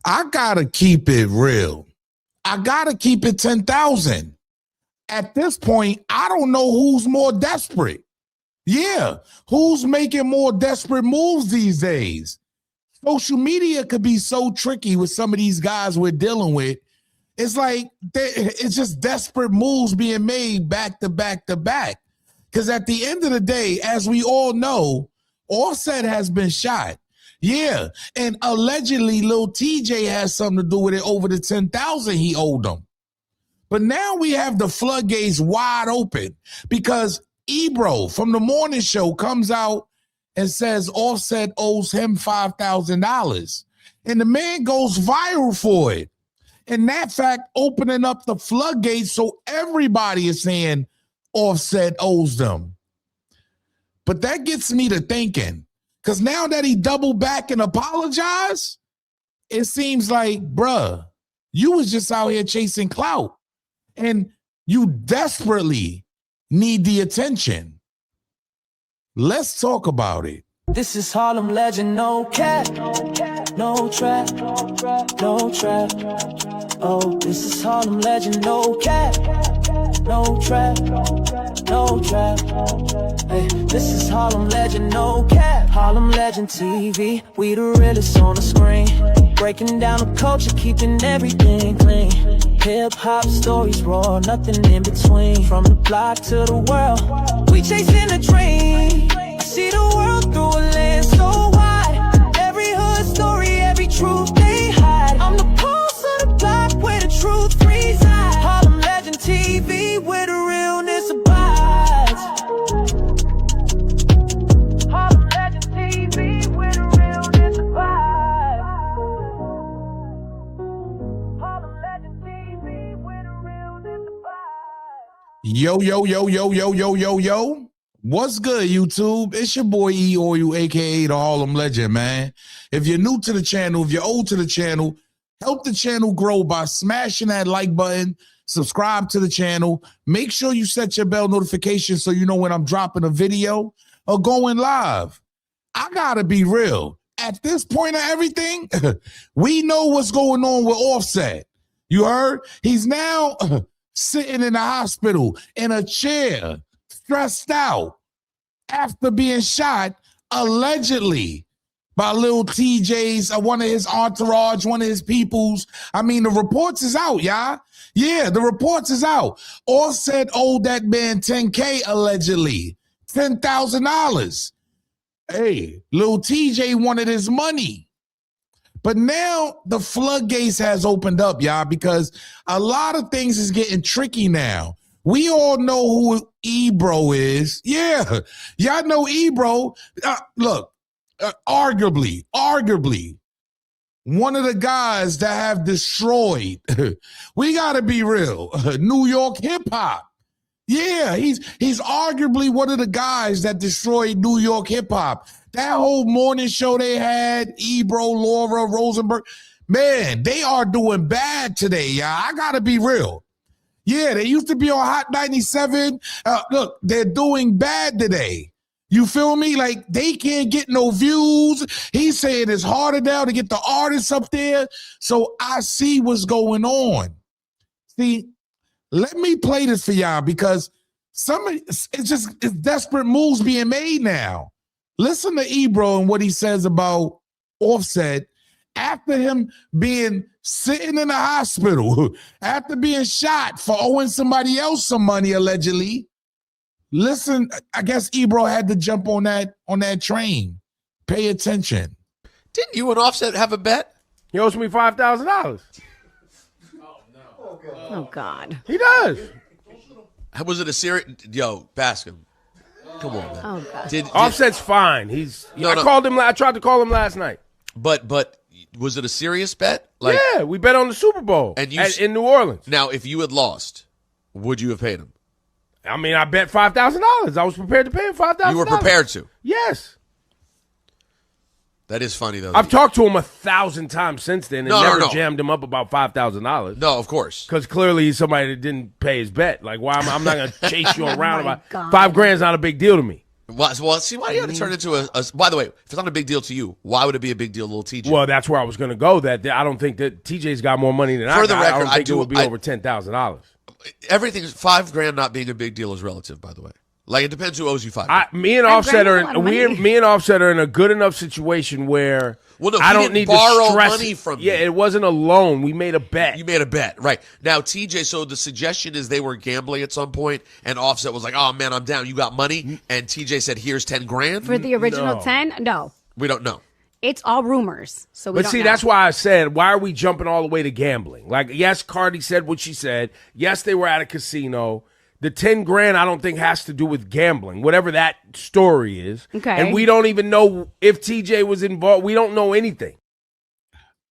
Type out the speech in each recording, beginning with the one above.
I gotta keep it real. I gotta keep it 10,000. At this point, I don't know who's more desperate. Yeah, who's making more desperate moves these days? Social media could be so tricky with some of these guys we're dealing with. It's like it's just desperate moves being made back to back to back. Because at the end of the day, as we all know, Offset has been shot. Yeah, and allegedly Lil TJ has something to do with it over the 10,000 he owed them. But now we have the floodgates wide open because Ebro from the morning show comes out and says Offset owes him $5,000. And the man goes viral for it. And that fact opening up the floodgates so everybody is saying Offset owes them. But that gets me to thinking, because now that he doubled back and apologized, it seems like, bruh, you was just out here chasing clout. And you desperately need the attention. Let's talk about it. This is Harlem legend, no cap, no trap, no trap. Oh, this is Harlem legend, no cap, no trap, no trap. Hey, this is Harlem legend, no cap. Harlem legend TV, we the realest on the screen. Breaking down the culture, keeping everything clean. Hip-hop stories raw, nothing in between. From the block to the world, we chasing a dream. I see the world through a lens so wide. Every hood story, every truth they hide. I'm the pulse of the block where the truth resides. Harlem legend TV, where the realness abides. Harlem legend TV, where the realness abides. Harlem legend TV, where the realness abides. Yo, yo, yo, yo, yo, yo, yo, yo. What's good, YouTube? It's your boy E-Oil, aka the Harlem Legend, man. If you're new to the channel, if you're old to the channel, help the channel grow by smashing that like button, subscribe to the channel, make sure you set your bell notification so you know when I'm dropping a video or going live. I gotta be real. At this point of everything, we know what's going on with Offset. You heard? He's now sitting in the hospital in a chair, stressed out after being shot allegedly by Lil TJAY'S, one of his entourage, one of his peoples. I mean, the reports is out, y'all. Yeah, the reports is out. Offset owed that man $10K allegedly, $10,000. Hey, Lil TJ wanted his money. But now the floodgates has opened up, y'all, because a lot of things is getting tricky now. We all know who Ebro is. Yeah, y'all know Ebro. Look, arguably, one of the guys that have destroyed, we got to be real, New York hip-hop. Yeah, he's arguably one of the guys that destroyed New York hip-hop. That whole morning show they had, Ebro, Laura, Rosenberg, man, they are doing bad today, y'all. I got to be real. Yeah, they used to be on Hot 97. Look, they're doing bad today. You feel me? Like, they can't get no views. He's saying it's harder now to get the artists up there. So I see what's going on. See, let me play this for y'all because it's desperate moves being made now. Listen to Ebro and what he says about Offset after him being sitting in the hospital, after being shot for owing somebody else some money, allegedly. Listen, I guess Ebro had to jump on that train. Pay attention. Didn't you and Offset have a bet? He owes me $5,000. Oh, God. He does. Was it a serious? Yo, Baskin. Come on, man. Oh, God. Offset's fine. I tried to call him last night. But was it a serious bet? Like, yeah, we bet on the Super Bowl in New Orleans. Now, if you had lost, would you have paid him? I mean, I bet $5,000. I was prepared to pay him $5,000. You were prepared to? Yes. That is funny, though. I've talked to him 1,000 times since then and never jammed him up about $5,000. No, of course. Because clearly he's somebody that didn't pay his bet. Like, why I'm not going to chase you around about $5 grand's not a big deal to me. Well, see, why do you have to turn it into a? By the way, if it's not a big deal to you, why would it be a big deal to little TJ? Well, that's where I was going to go. That I don't think that TJ's got more money than I got. I don't think it would be over $10,000. Everything's $5,000 not being a big deal is relative, by the way. Like, it depends who owes you $5,000. Me and Offset are in a good enough situation where I don't need to borrow money from you. Yeah, it wasn't a loan. We made a bet. You made a bet, right? Now, TJ. So the suggestion is they were gambling at some point, and Offset was like, "Oh man, I'm down. You got money?" And TJ said, "Here's $10,000 for the original 10." No, we don't know. It's all rumors. So we but don't see, know. that's why I said, why are we jumping all the way to gambling? Like, yes, Cardi said what she said. Yes, they were at a casino. The $10,000 I don't think has to do with gambling, whatever that story is. Okay. And we don't even know if TJ was involved. We don't know anything.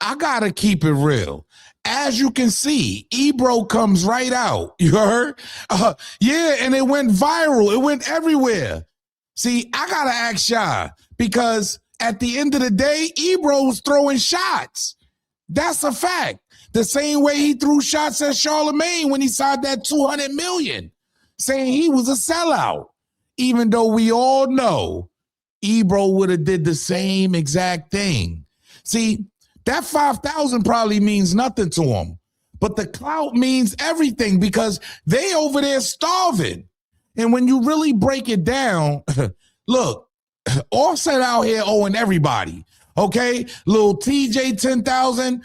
I gotta keep it real. As you can see, Ebro comes right out. You heard? Yeah, and it went viral. It went everywhere. See, I gotta ask y'all because at the end of the day, Ebro's throwing shots. That's a fact. The same way he threw shots at Charlemagne when he signed that $200 million, saying he was a sellout. Even though we all know Ebro would have did the same exact thing. See, that 5,000 probably means nothing to him, but the clout means everything because they over there starving. And when you really break it down, look, Offset out here owing everybody. Okay, little TJ 10,000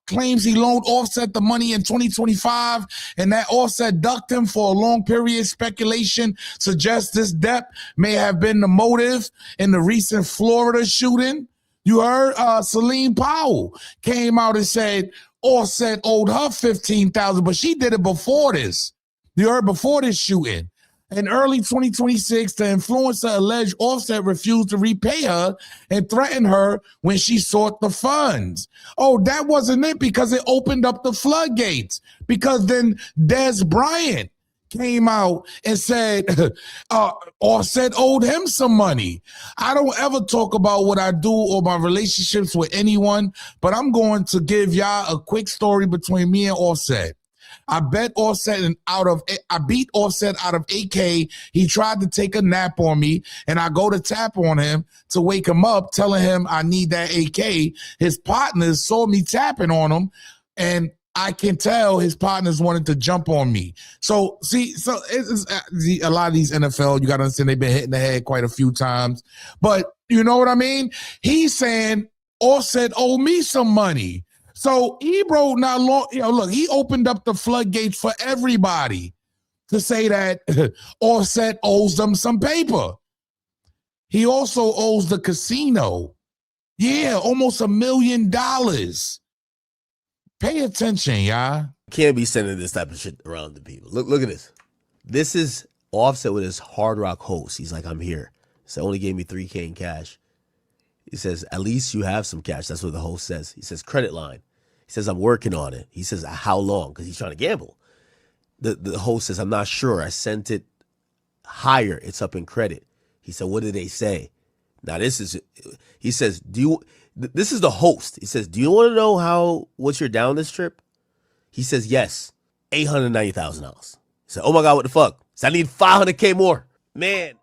claims he loaned Offset the money in 2025, and that Offset ducked him for a long period. Speculation suggests this debt may have been the motive in the recent Florida shooting. You heard Celine Powell came out and said Offset owed her 15,000, but she did it before this. You heard before this shooting. In early 2026, the influencer alleged Offset refused to repay her and threatened her when she sought the funds. Oh, that wasn't it because it opened up the floodgates. Because then Des Bryant came out and said Offset owed him some money. I don't ever talk about what I do or my relationships with anyone, but I'm going to give y'all a quick story between me and Offset. I beat Offset out of AK. He tried to take a nap on me, and I go to tap on him to wake him up, telling him I need that AK. His partners saw me tapping on him, and I can tell his partners wanted to jump on me. So it's a lot of these NFL, you got to understand, they've been hitting the head quite a few times. But you know what I mean? He's saying Offset owe me some money. So Ebro not long, look, he opened up the floodgates for everybody to say that Offset owes them some paper. He also owes the casino. Yeah, almost $1 million. Pay attention, y'all. Can't be sending this type of shit around to people. Look at this. This is Offset with his Hard Rock host. He's like, I'm here. So only gave me $3K in cash. He says, at least you have some cash. That's what the host says. He says, credit line. He says, I'm working on it. He says, how long? Because he's trying to gamble. The host says, I'm not sure. I sent it higher. It's up in credit. He said, what did they say? Now, he says, this is the host. He says, do you want to know what you're down this trip? He says, yes, $890,000. He said, oh my God, what the fuck? He said, I need $500K more. Man.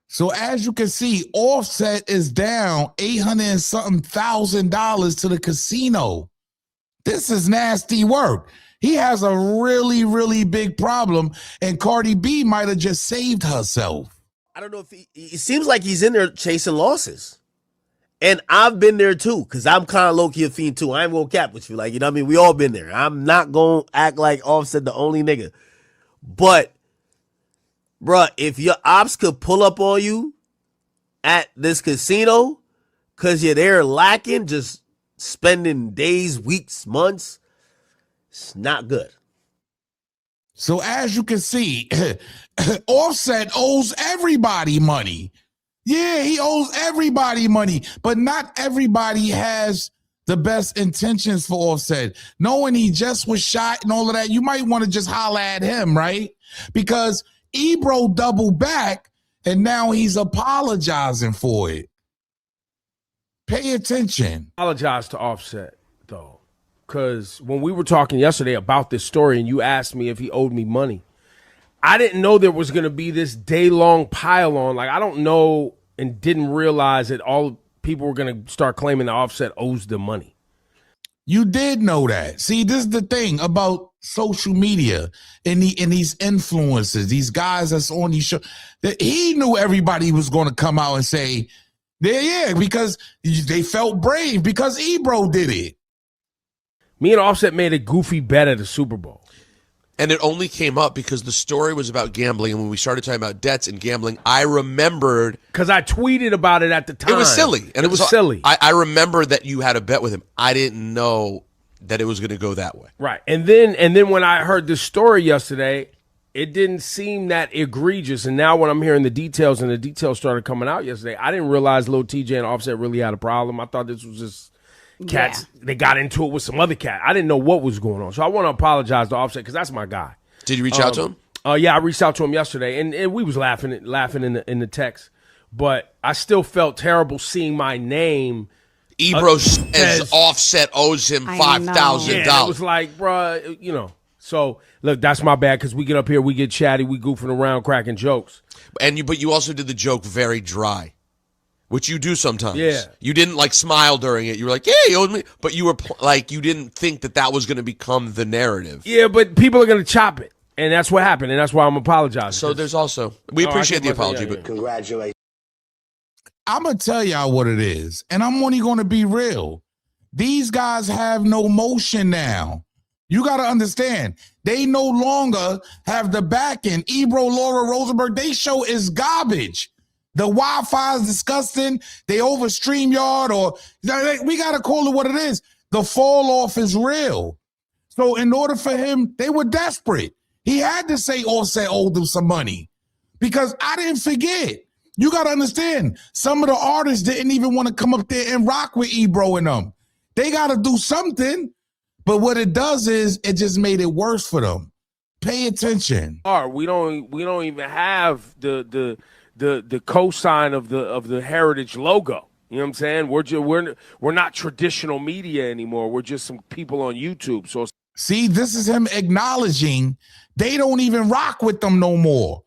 So as you can see, Offset is down $800 and something thousand to the casino. This is nasty work. He has a really, really big problem, and Cardi B might have just saved herself. I don't know if it seems like he's in there chasing losses. And I've been there too, because I'm kind of low-key a fiend too. I ain't gonna cap with you. Like, you know what I mean? We all been there. I'm not gonna act like Offset the only nigga. But, bruh, if your ops could pull up on you at this casino because you're there lacking, just spending days, weeks, months, it's not good. So as you can see, Offset owes everybody money. Yeah, he owes everybody money, but not everybody has the best intentions for Offset. Knowing he just was shot and all of that, you might want to just holler at him, right? Because Ebro doubled back, and now he's apologizing for it. Pay attention. Apologize to Offset, though, because when we were talking yesterday about this story and you asked me if he owed me money, I didn't know there was going to be this day-long pile-on. Like, I don't know and didn't realize that all people were going to start claiming that Offset owes them money. You did know that. See, this is the thing about social media and these influencers, these guys that's on these shows, that he knew everybody was going to come out and say, yeah, because they felt brave because Ebro did it. Me and Offset made a goofy bet at the Super Bowl. And it only came up because the story was about gambling. And when we started talking about debts and gambling, I remembered. Because I tweeted about it at the time. It was silly. And it was silly. I remember that you had a bet with him. I didn't know that it was going to go that way. Right. And then when I heard the story yesterday, it didn't seem that egregious. And now when I'm hearing the details and the details started coming out yesterday, I didn't realize Lil TJ and Offset really had a problem. I thought this was just cats. Yeah. They got into it with some other cat. I didn't know what was going on. So I want to apologize to Offset because that's my guy. Did you reach out to him? Yeah, I reached out to him yesterday, and we was laughing in the text. But I still felt terrible seeing my name. Ebro says Offset owes him $5,000. Yeah, it was like, bruh, So, look, that's my bad because we get up here, we get chatty, we goofing around, cracking jokes. But you also did the joke very dry, which you do sometimes. Yeah. You didn't, like, smile during it. You were like, yeah, he owed me. But you were, you didn't think that was going to become the narrative. Yeah, but people are going to chop it. And that's what happened, and that's why I'm apologizing. So there's also, we appreciate the apology. But congratulations. I'm going to tell y'all what it is, and I'm only going to be real. These guys have no motion now. You got to understand, they no longer have the backing. Ebro, Laura Rosenberg, they show is garbage. The Wi-Fi is disgusting. They over StreamYard, or we got to call it what it is. The fall off is real. So in order for him, they were desperate. He had to say Offset owed them some money because I didn't forget. You got to understand, some of the artists didn't even want to come up there and rock with Ebro and them. They got to do something. But what it does is it just made it worse for them. Pay attention. We don't even have the cosign of the Heritage logo. You know what I'm saying? We're not traditional media anymore. We're just some people on YouTube. So see, this is him acknowledging they don't even rock with them no more.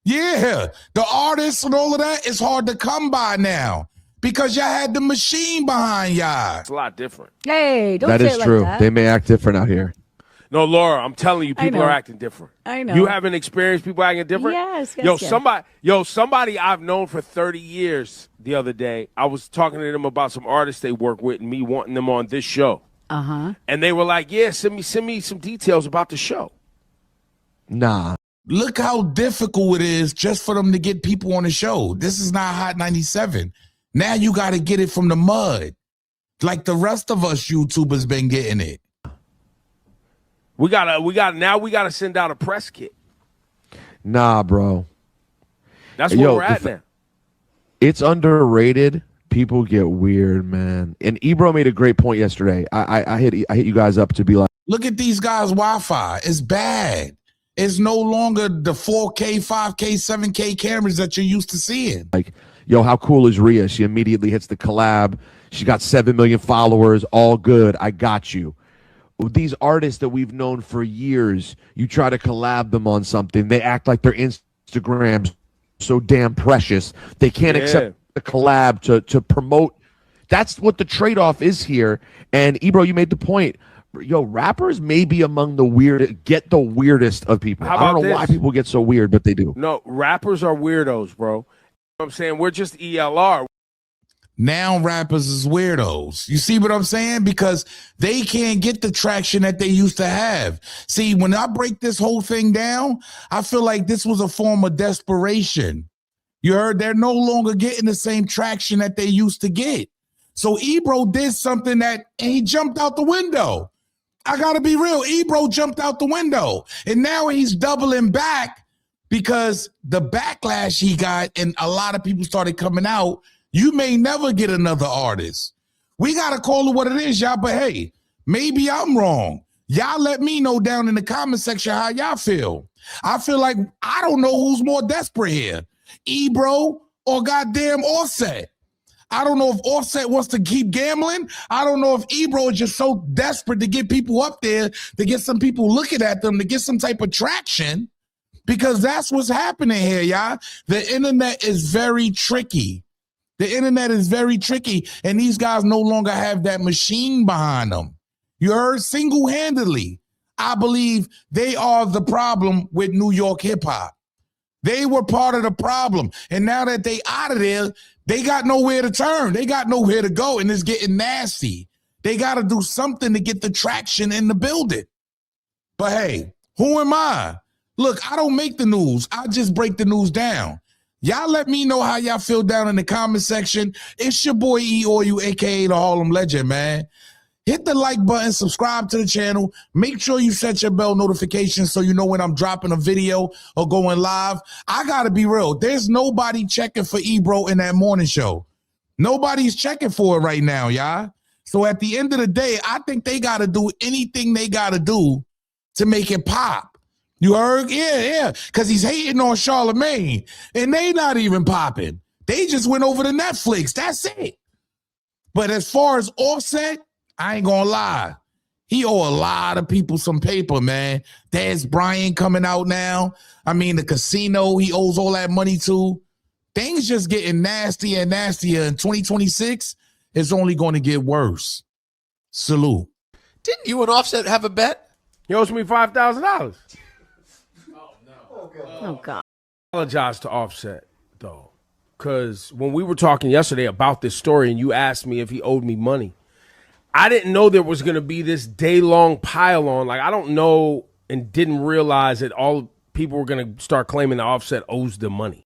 Yeah, the artists and all of that is hard to come by now because y'all had the machine behind y'all. It's a lot different. Hey, don't that say is it like true. that. They may act different out here. No, Laura, I'm telling you, people are acting different. I know. You haven't experienced people acting different? Yes. Somebody I've known for 30 years the other day, I was talking to them about some artists they work with and me wanting them on this show. Uh-huh. And they were like, yeah, send me some details about the show. Nah. Look how difficult it is just for them to get people on the show. This is not Hot 97. Now you got to get it from the mud. Like the rest of us YouTubers been getting it. We gotta send out a press kit. Nah, bro. That's where we're at now. It's underrated. People get weird, man. And Ebro made a great point yesterday. I hit you guys up to be like, look at these guys' Wi-Fi. It's bad. It's no longer the 4K, 5K, 7K cameras that you're used to seeing. Like, yo, how cool is Rhea? She immediately hits the collab. She got 7 million followers. All good. I got you. These artists that we've known for years, you try to collab them on something. They act like their Instagram's so damn precious. They can't accept the collab to promote. That's what the trade-off is here. And Ebro, you made the point. Yo, rappers may be among the weirdest of people. I don't know why people get so weird, but they do. No, rappers are weirdos, bro. You know what I'm saying? We're just ELR. Now rappers is weirdos. You see what I'm saying? Because they can't get the traction that they used to have. See, when I break this whole thing down, I feel like this was a form of desperation. You heard? They're no longer getting the same traction that they used to get. So Ebro did something and he jumped out the window. I got to be real. Ebro jumped out the window. And now he's doubling back because the backlash he got and a lot of people started coming out. You may never get another artist. We got to call it what it is, y'all. But hey, maybe I'm wrong. Y'all let me know down in the comment section how y'all feel. I feel like I don't know who's more desperate here, Ebro or goddamn Offset. I don't know if Offset wants to keep gambling. I don't know if Ebro is just so desperate to get people up there, to get some people looking at them, to get some type of traction. Because that's what's happening here, y'all. The internet is very tricky. The internet is very tricky, and these guys no longer have that machine behind them. You heard? Single-handedly, I believe they are the problem with New York hip-hop. They were part of the problem, and now that they out of there, they got nowhere to turn. They got nowhere to go, and it's getting nasty. They got to do something to get the traction in the building. But hey, who am I? Look, I don't make the news. I just break the news down. Y'all let me know how y'all feel down in the comment section. It's your boy E or you, aka the Harlem Legend, man. Hit the like button, subscribe to the channel. Make sure you set your bell notifications so you know when I'm dropping a video or going live. I gotta be real. There's nobody checking for Ebro in that morning show. Nobody's checking for it right now, y'all. So at the end of the day, I think they gotta do anything they gotta do to make it pop. You heard? Yeah. Because he's hating on Charlemagne. And they not even popping. They just went over to Netflix. That's it. But as far as Offset, I ain't gonna lie. He owe a lot of people some paper, man. There's Brian coming out now. I mean, the casino he owes all that money to. Things just getting nastier and nastier. In 2026, it's only going to get worse. Salute. Didn't you and Offset have a bet? He owes me $5,000. Oh, God. Apologize to Offset, though, because when we were talking yesterday about this story and you asked me if he owed me money, I didn't know there was going to be this day-long pile-on. Like, I don't know and didn't realize that all people were going to start claiming that Offset owes them money.